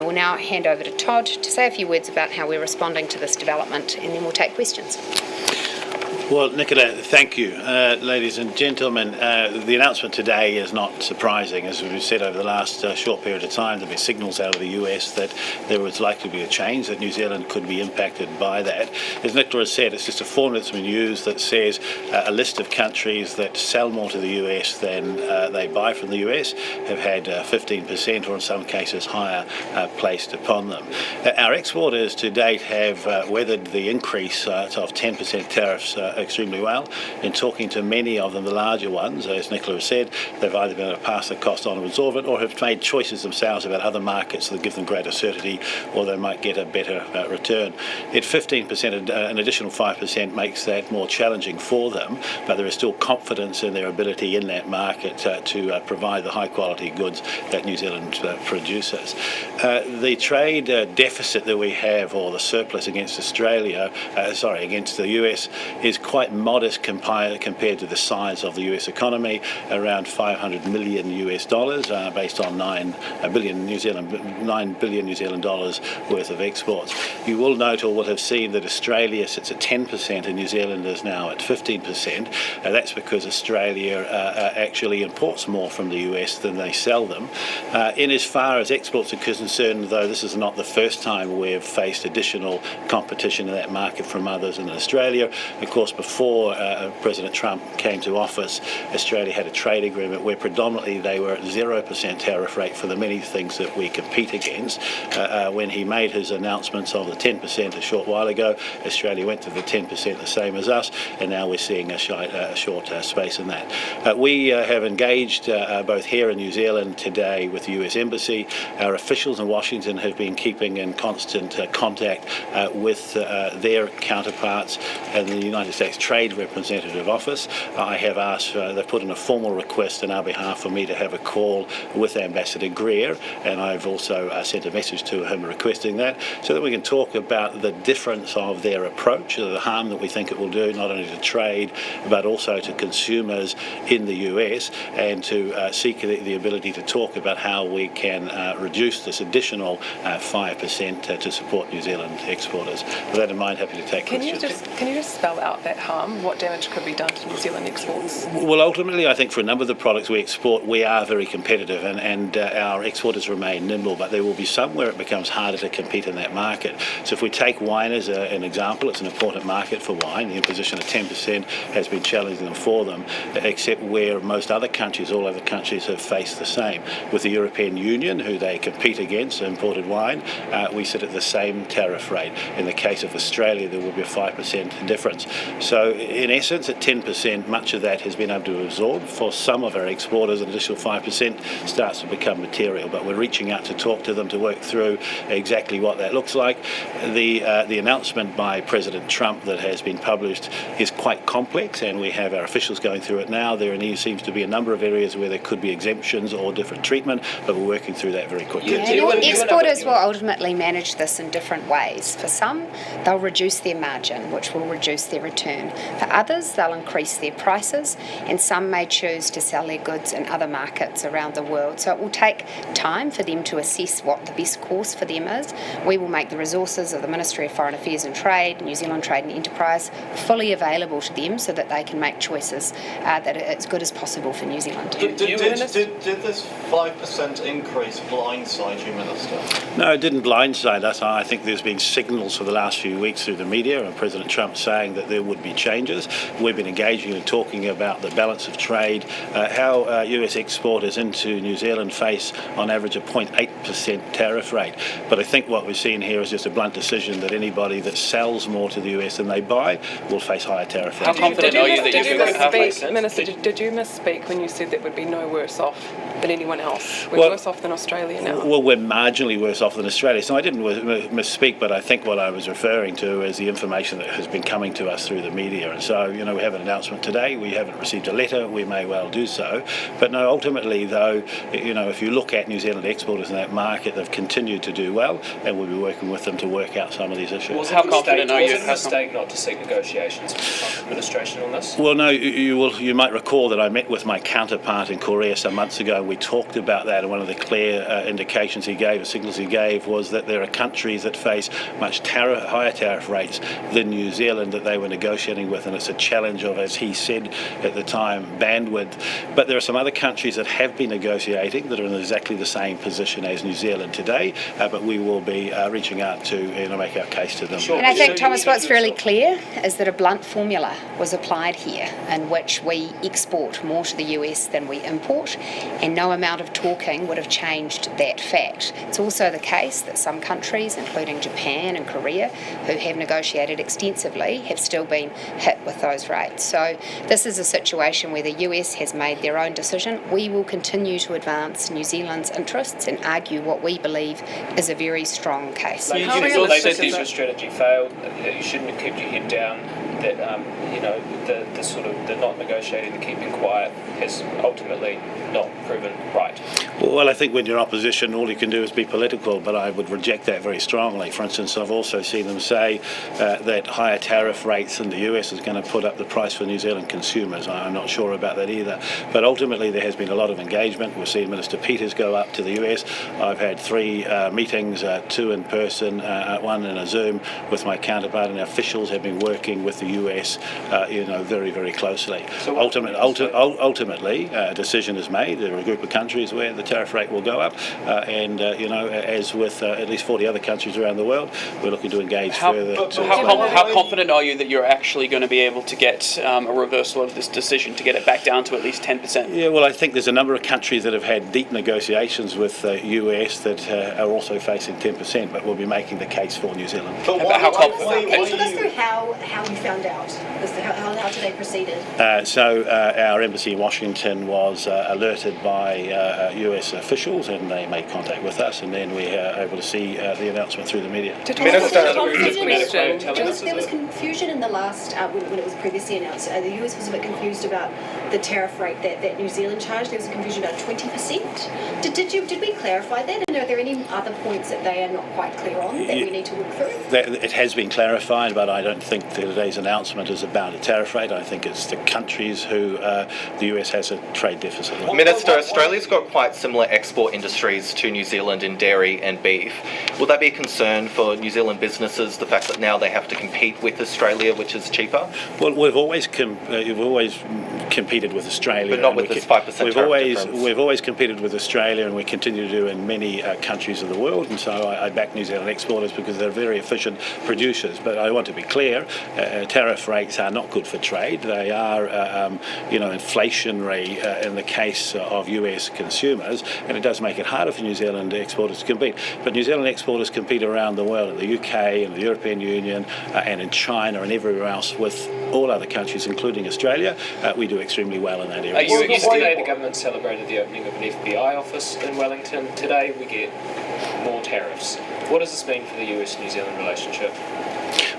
We'll now hand over to Todd to say a few words about how we're responding to this development, and then we'll take questions. Well, Nicola, thank you. Ladies and gentlemen, the announcement today is not surprising. As we've said over the last short period of time, there have been signals out of the US that there was likely to be a change, that New Zealand could be impacted by that. As Nicola has said, it's just a formula that's been used that says a list of countries that sell more to the US than they buy from the US have had 15% or in some cases higher placed upon them. Our exporters to date have weathered the increase of 10% tariffs extremely well. In talking to many of them, the larger ones, as Nicola has said, they've either been able to pass the cost on and absorb it, or have made choices themselves about other markets that give them greater certainty, or they might get a better return. At 15%, an additional 5% makes that more challenging for them, but there is still confidence in their ability in that market to provide the high quality goods that New Zealand produces. The trade deficit that we have, or the surplus against against the US, is quite modest compared to the size of the US economy, around $500 million based on 9 billion New Zealand dollars worth of exports. You will note or will have seen that Australia sits at 10% and New Zealand is now at 15%. That's because Australia actually imports more from the US than they sell them. In as far as exports are concerned, though, this is not the first time we've faced additional competition in that market from others in Australia. Of course, before President Trump came to office, Australia had a trade agreement where predominantly they were at 0% tariff rate for the many things that we compete against. When he made his announcements of the 10% a short while ago, Australia went to the 10%, the same as us, and now we're seeing a short space in that. We have engaged both here in New Zealand today with the US Embassy. Our officials in Washington have been keeping in constant contact with their counterparts in the United States Trade Representative Office. I have asked, they've put in a formal request on our behalf for me to have a call with Ambassador Greer, and I've also sent a message to him requesting that, so that we can talk about the difference of their approach, the harm that we think it will do not only to trade but also to consumers in the US, and to seek the ability to talk about how we can reduce this additional 5% to support New Zealand exporters. With that in mind, happy to take questions. Can you just spell out that harm? What damage could be done to New Zealand exports? Well, ultimately, I think for a number of the products we export, we are very competitive, and our exporters remain nimble, but there will be some where it becomes harder to compete in that market. So if we take wine as an example, it's an important market for wine. The imposition of 10% has been challenging for them, except where most other countries, all other countries, have faced the same. With the European Union, who they compete against, imported wine, we sit at the same tariff rate. In the case of Australia, there will be a 5% difference. So in essence, at 10%, much of that has been able to absorb. For some of our exporters, an additional 5% starts to become material, but we're reaching out to talk to them to work through exactly what that looks like. The announcement by President Trump that has been published is quite complex, and we have our officials going through it now. There seems to be a number of areas where there could be exemptions or different treatment, but we're working through that very quickly. Exporters will ultimately manage this in different ways. For some, they'll reduce their margin, which will reduce their return. For others, they'll increase their prices, and some may choose to sell their goods in other markets around the world. So it will take time for them to assess what the best course for them is. We will make the resources of the Ministry of Foreign Affairs and Trade, New Zealand Trade and Enterprise, fully available to them so that they can make choices that are as good as possible for New Zealand. Did this 5% increase blindside you, Minister? No, it didn't blindside us. I think there's been signals for the last few weeks through the media, and President Trump saying that there would be changes. We've been engaging and talking about the balance of trade, how US exporters into New Zealand face on average a 0.8% tariff rate. But I think what we're seeing here is just a blunt decision that anybody that sells more to the US than they buy will face higher tariff rates. How confident are you that you can misspeak, Minister? Did you misspeak when you said that we'd be no worse off than anyone else? We're worse off than Australia now. Well, we're marginally worse off than Australia. So I didn't misspeak, but I think what I was referring to is the information that has been coming to us through the media. And so, we have an announcement today. We haven't received a letter. We may well do so. But no, ultimately, though, if you look at New Zealand exporters in that market, they've continued to do well, and we'll be working with them to work out some of these issues. Was it a mistake not to seek negotiations with the Trump administration on this? Well, no, you might recall that I met with my counterpart in Korea some months ago, and we talked about that, and one of the clear indications he gave, or signals he gave, was that there are countries that face much higher tariff rates than New Zealand that they were negotiating with, and it's a challenge of, as he said at the time, bandwidth. But there are some other countries that have been negotiating that are in exactly the same position as New Zealand today, but we will be reaching out to make our case to them. Sure. And I think, Thomas, what's really clear is that a blunt formula was applied here in which we export more to the US than we import, and no amount of talking would have changed that fact. It's also the case that some countries, including Japan and Korea, who have negotiated extensively, have still been hit with those rates. So this is a situation where the US has made their own decision. We will continue to advance New Zealand's interests and argue what we believe is a very strong case. Like, Labour said your strategy failed. You shouldn't have kept your head down. That the not negotiating, the keeping quiet has ultimately not proven right. Well, I think when you're opposition, all you can do is be political, but I would reject that very strongly. For instance, I've also seen them say that higher tariff rates in the US is going to put up the price for New Zealand consumers. I'm not sure about that either. But ultimately, there has been a lot of engagement. We've seen Minister Peters go up to the US. I've had 3 meetings, 2 in person, 1 in a Zoom with my counterpart, and officials have been working with the US, very, very closely. So ultimately, a decision is made. There are a group of countries where the tariff rate will go up, as with at least 40 other countries around the world, we're looking to engage further. How confident are you that you're actually going to be able to get a reversal of this decision to get it back down to at least 10%? Yeah, well, I think there's a number of countries that have had deep negotiations with the US that are also facing 10%, but we'll be making the case for New Zealand. Can you talk us through how you found out? How today proceeded? So our embassy in Washington was alerted by US officials, and they made contact with us, and then we were able to see the announcement through the media. There was confusion in the last, when it was previously announced. The US was a bit confused about the tariff rate that New Zealand charged. There was a confusion about 20%. Did we clarify that? And are there any other points that they are not quite clear on that we need to work through? It has been clarified, but I don't think that today's announcement is about a tariff rate. I think it's the countries who the US has a trade deficit with. Minister, Australia's got quite similar export industries to New Zealand in dairy and beef. Will that be a concern for New Zealand businesses, the fact that now they have to compete with Australia, which is cheaper? Well, we've always competed with Australia. But not with this 5% tariff difference. We've always competed with Australia, and we continue to do in many countries of the world, and so I back New Zealand exporters because they're very efficient producers. But I want to be clear, tariff rates are not good for trade. They are, inflationary in the case of US consumers, and it does make it harder for New Zealand exporters to compete. But New Zealand exporters compete around the world, in the UK, in the European Union, and in China, and everywhere else with all other countries, including Australia. We do extremely well in that area. Yesterday, the government celebrated the opening of an FBI office in Wellington. Today, we get more tariffs. What does this mean for the US-New Zealand relationship?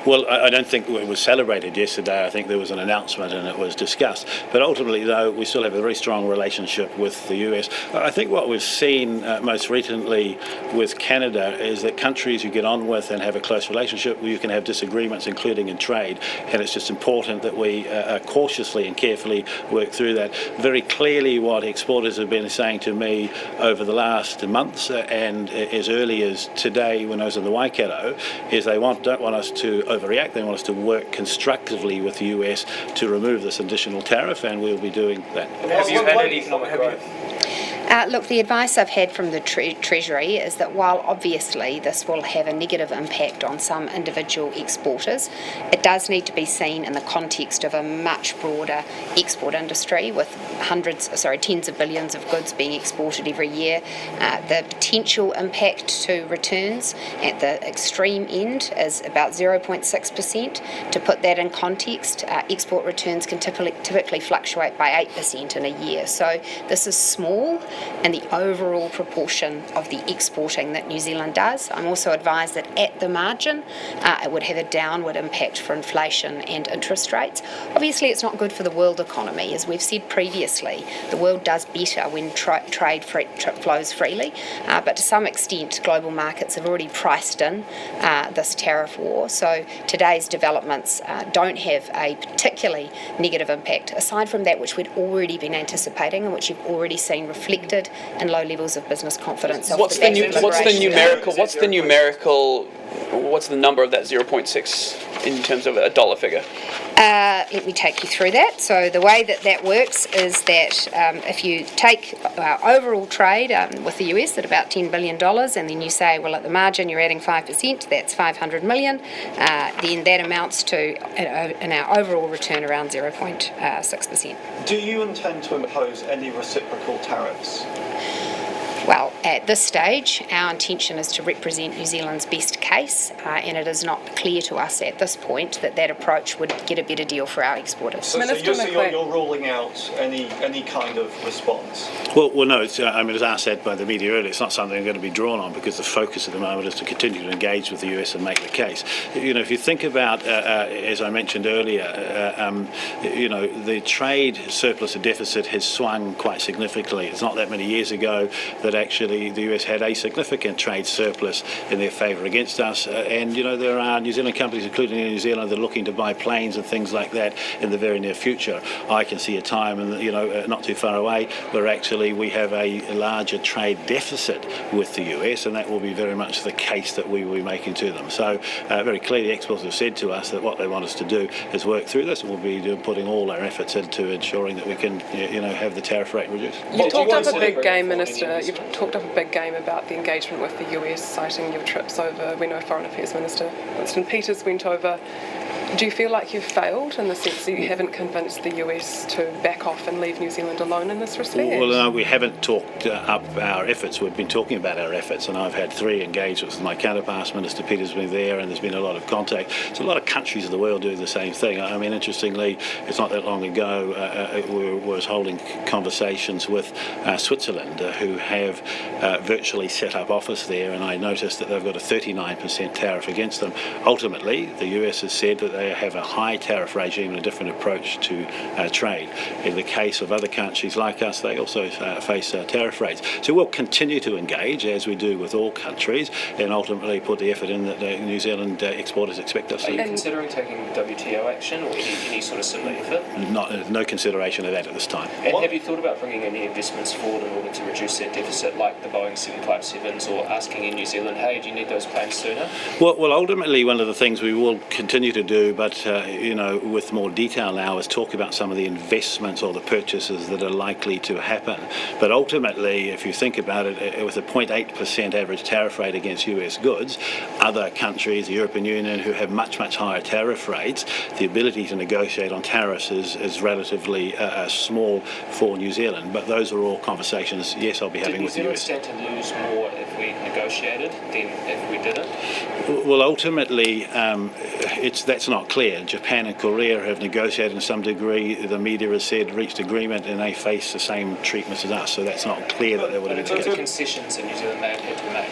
Well, I don't think it was celebrated yesterday. I think there was an announcement and it was discussed. But ultimately, though, we still have a very strong relationship with the US. I think what we've seen most recently with Canada is that countries you get on with and have a close relationship, you can have disagreements, including in trade. And it's just important that we cautiously and carefully work through that. Very clearly, what exporters have been saying to me over the last months and as early as today when I was in the Waikato is they don't want us to overreact. They want us to work constructively with the US to remove this additional tariff, and we'll be doing that. Have you had any economic growth? Look, the advice I've had from the Treasury is that while obviously this will have a negative impact on some individual exporters, it does need to be seen in the context of a much broader export industry with tens of billions of goods being exported every year. The potential impact to returns at the extreme end is about 0.6%. To put that in context, export returns can typically fluctuate by 8% in a year. So this is small. in the overall proportion of the exporting that New Zealand does. I'm also advised that at the margin, it would have a downward impact for inflation and interest rates. Obviously, it's not good for the world economy. As we've said previously, the world does better when trade flows freely, but to some extent, global markets have already priced in this tariff war. So today's developments don't have a particularly negative impact, aside from that which we'd already been anticipating and which you've already seen reflected in low levels of business confidence. What's the number of that 0.6 in terms of a dollar figure? Let me take you through that. So the way that works is that if you take our overall trade with the US at about $10 billion, and then you say, well, at the margin you're adding 5%, that's 500 million, then that amounts to, in our overall return, around 0.6%. Do you intend to impose any reciprocal tariffs? Well, at this stage, our intention is to represent New Zealand's best case, and it is not clear to us at this point that approach would get a better deal for our exporters. So you're ruling out any kind of response? Well, no. It's, as I said by the media earlier, it's not something I'm going to be drawn on because the focus at the moment is to continue to engage with the US and make the case. If you think about, as I mentioned earlier, the trade surplus or deficit has swung quite significantly. It's not that many years ago that actually the US had a significant trade surplus in their favour against us, and there are New Zealand companies, including in New Zealand, that are looking to buy planes and things like that in the very near future. I can see a time, not too far away, where actually we have a larger trade deficit with the US, and that will be very much the case that we will be making to them. So very clearly, exporters have said to us that what they want us to do is work through this, and we'll be putting all our efforts into ensuring that we can, have the tariff rate reduced. You've talked up a big game, Minister. You've talked up a big game about the engagement with the US, citing your trips over. We know Foreign Affairs Minister Winston Peters went over. Do you feel like you've failed in the sense that you haven't convinced the US to back off and leave New Zealand alone in this respect? Well, no, we haven't talked up our efforts. We've been talking about our efforts, and I've had 3 engagements with my counterparts. Minister Peters has been there, and there's been a lot of contact. So a lot of countries of the world doing the same thing. Interestingly, it's not that long ago we was holding conversations with Switzerland, who have virtually set up office there, and I noticed that they've got a 39% tariff against them. Ultimately, the US has said that they have a high tariff regime and a different approach to trade. In the case of other countries like us, they also face tariff rates. So we'll continue to engage, as we do with all countries, and ultimately put the effort in that New Zealand exporters expect us to. Are you considering taking WTO action or any sort of similar effort? No consideration of that at this time. And have you thought about bringing any investments forward in order to reduce that deficit, like the Boeing 757s, or asking in New Zealand, hey, do you need those planes sooner? Well, ultimately, one of the things we will continue to do, but with more detail now, is talk about some of the investments or the purchases that are likely to happen. But ultimately, if you think about it, with a 0.8% average tariff rate against US goods, other countries, the European Union, who have much, much higher tariff rates, the ability to negotiate on tariffs is relatively small for New Zealand. But those are all conversations, yes, I'll be having with the US. Did New Zealand stand to lose more if we negotiated than if we didn't? Well, ultimately, that's not clear. Japan and Korea have negotiated in some degree. The media has said reached agreement, and they face the same treatment as us. So that's not clear that they would have been. In terms of concessions that New Zealand may have had to make.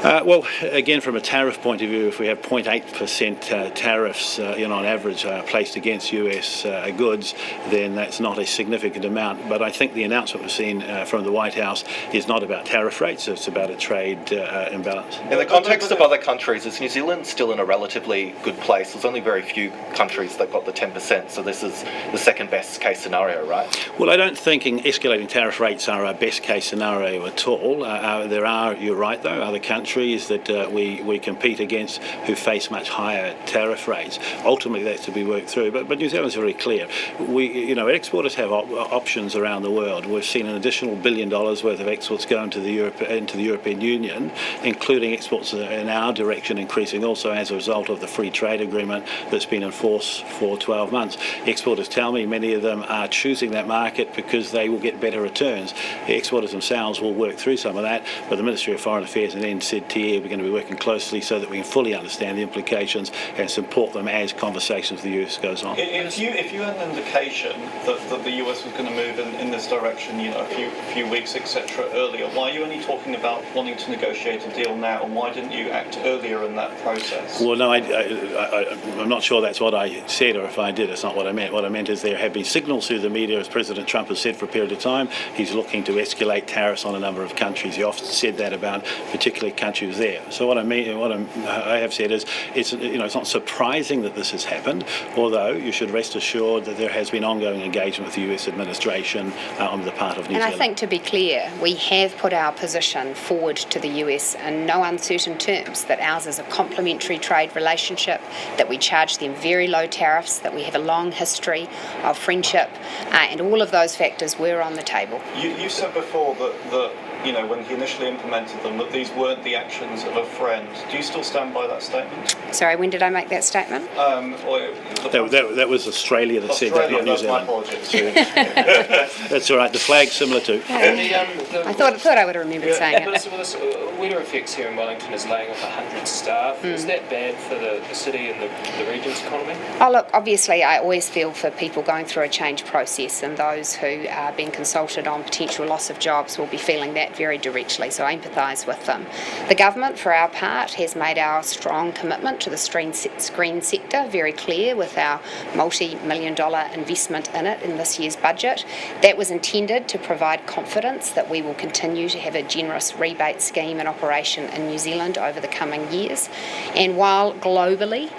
Well, again, from a tariff point of view, if we have 0.8% tariffs, on average, placed against US goods, then that's not a significant amount. But I think the announcement we've seen from the White House is not about tariff rates; it's about a trade imbalance. In the context of other countries, is New Zealand still in a relatively good place? There's only very few countries that got the 10%, so this is the second best case scenario, right? Well, I don't think escalating tariff rates are our best case scenario at all. There are, you're right though, other countries that we compete against who face much higher tariff rates. Ultimately, that's to be worked through. But New Zealand's very clear. Exporters have options around the world. We've seen an additional $1 billion worth of exports go into the European Union, including exports in our direction increasing also as a result of the free trade agreement that's been in force for 12 months. Exporters tell me many of them are choosing that market because they will get better returns. The exporters themselves will work through some of that, but the Ministry of Foreign Affairs and then said mid-tier. We're going to be working closely so that we can fully understand the implications and support them as conversations with the US goes on. If you had an indication that the US was going to move in this direction, a few weeks, etc., earlier, why are you only talking about wanting to negotiate a deal now, and why didn't you act earlier in that process? Well, no, I'm not sure that's what I said, or if I did, it's not what I meant. What I meant is there have been signals through the media, as President Trump has said for a period of time, he's looking to escalate tariffs on a number of countries. He often said that about particular countries there. So what I have said is, it's not surprising that this has happened, although you should rest assured that there has been ongoing engagement with the US administration on the part of New Zealand. And I think, to be clear, we have put our position forward to the US in no uncertain terms, that ours is a complementary trade relationship, that we charge them very low tariffs, that we have a long history of friendship, and all of those factors were on the table. You said before that when he initially implemented them, that these weren't the actions of a friend. Do you still stand by that statement? Sorry, when did I make that statement? That was Australia that said that, not New Zealand. My apologies. That's all right. The flag's similar to. I thought I would have remembered saying it. Weather Effects here in Wellington is laying off 100 staff. Is that bad for the city and the region's economy? Oh, look, obviously I always feel for people going through a change process, and those who are being consulted on potential loss of jobs will be feeling that very directly, so I empathise with them. The government, for our part, has made our strong commitment to the screen sector very clear with our multi-million-dollar investment in it in this year's budget. That was intended to provide confidence that we will continue to have a generous rebate scheme in operation in New Zealand over the coming years. And while globally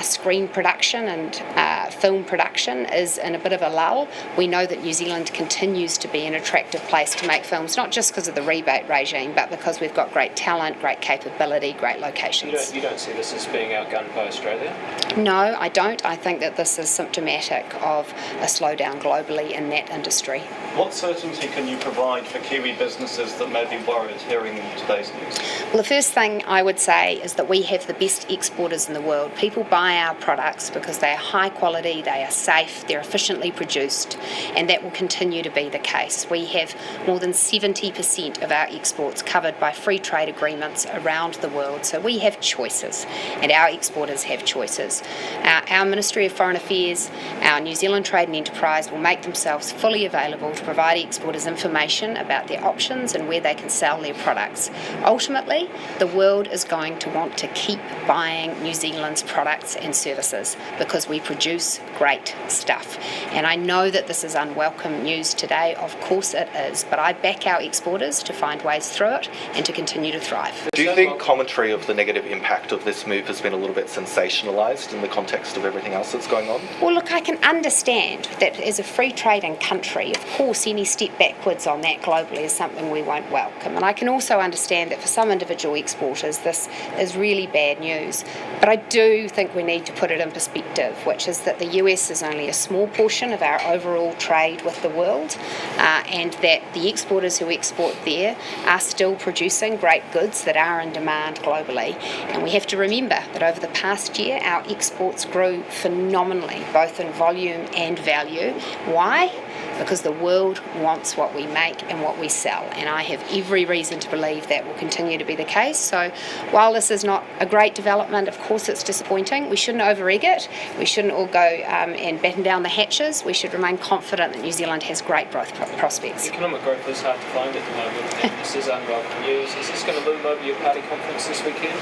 screen production and film production is in a bit of a lull, we know that New Zealand continues to be an attractive place to make films, not just because of the rebate regime, but because we've got great talent, great capability, great locations. You don't see this as being outgunned by Australia? No, I don't. I think that this is symptomatic of a slowdown globally in that industry. What certainty can you provide for Kiwi businesses that may be worried hearing today's news? Well, the first thing I would say is that we have the best exporters in the world. People buy our products because they are high quality, they are safe, they're efficiently produced, and that will continue to be the case. We have more than 70% of our exports covered by free trade agreements around the world, so we have choices, and our exporters have choices. Our Ministry of Foreign Affairs, our New Zealand Trade and Enterprise will make themselves fully available to provide exporters information about their options and where they can sell their products. Ultimately, the world is going to want to keep buying New Zealand's products and services because we produce great stuff. And I know that this is unwelcome news today, of course it is, but I back our exporters to find ways through it and to continue to thrive. Do you think commentary of the negative impact of this move has been a little bit sensationalised in the context of everything else that's going on? Well, look, I can understand that as a free trading country, of course, any step backwards on that globally is something we won't welcome. And I can also understand that for some individual exporters, this is really bad news. But I do think we need to put it in perspective, which is that the US is only a small portion of our overall trade with the world, and that the exporters who export there are still producing great goods that are in demand globally. And we have to remember that over the past year, our exports grew phenomenally, both in volume and value. Why? Because the world wants what we make and what we sell, and I have every reason to believe that will continue to be the case. So while this is not a great development, of course it's disappointing. We shouldn't over-egg it. We shouldn't all go and batten down the hatches. We should remain confident that New Zealand has great growth prospects. Economic growth is hard to find at the moment, and this is unwelcome news. Is this going to loom over your party conference this weekend?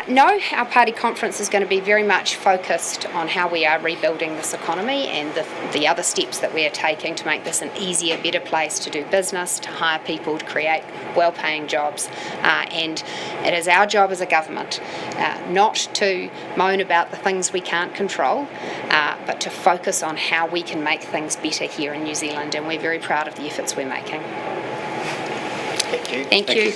No, our party conference is going to be very much focused on how we are rebuilding this economy and the other steps that we are taking to make this an easier, better place to do business, to hire people, to create well-paying jobs. And it is our job as a government not to moan about the things we can't control, but to focus on how we can make things better here in New Zealand, and we're very proud of the efforts we're making. Thank you. Thank you.